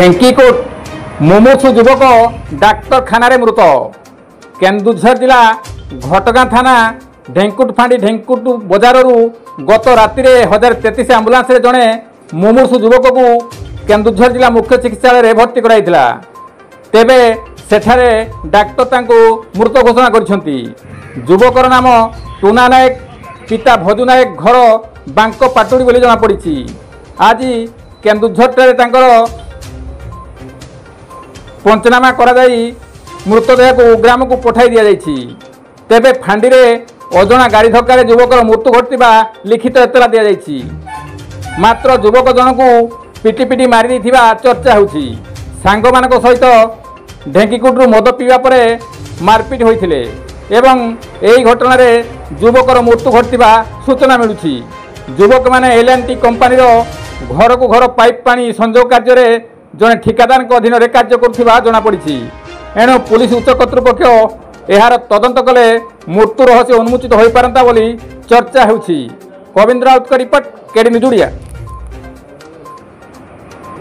ढेंकीकोट मुमुक्षु युवक डाक्तखाना मृत। केन्दुझर जिला घटगाँ थाना ढेंकुट फाँडी ढेंकुट बजार गत राति 1033 आंबुलांस जड़े मुमुक्षु युवक को केन्दुझर जिला मुख्य चिकित्सालय भर्ती कराइथिला। तेबे सेठारे डाक्तर मृत घोषणा करिसेंती। युवकर नाम टुना नायक, पिता भजु नायक, घर बांक पाटुड़ी बोली जना पड़ी। आज केन्दुझर पंचनामा करा मृतदेह को ग्राम को पठाई दि जाइछि। तेबे फांडी अजणा गाड़ी धक्का युवकर मृत्यु घटवा लिखित एतला दि जाइछि। मात्र युवक जन को पिटी पिटी मारी चर्चा होछि। सांग मानक सहित ढेंकीकुटू मद पीवा परे मारपिट होइथिले एवं एही घटना रे युवकर मृत्यु घटवा सूचना मिलुछि। युवक माने एल&टी कंपनी घर को घर पाइप पानी संजोग कार्य जड़े ठिकादार अधीन में कार्य करुवा जमापड़ी। एणु पुलिस उच्च कर्तृपक्ष यार तदंत कले मृत्यु रहस्य उन्मोचित हो पारंता बोली चर्चा होछि। कविंद्र राउत का रिपोर्ट, केडी न्यूज ओडिया।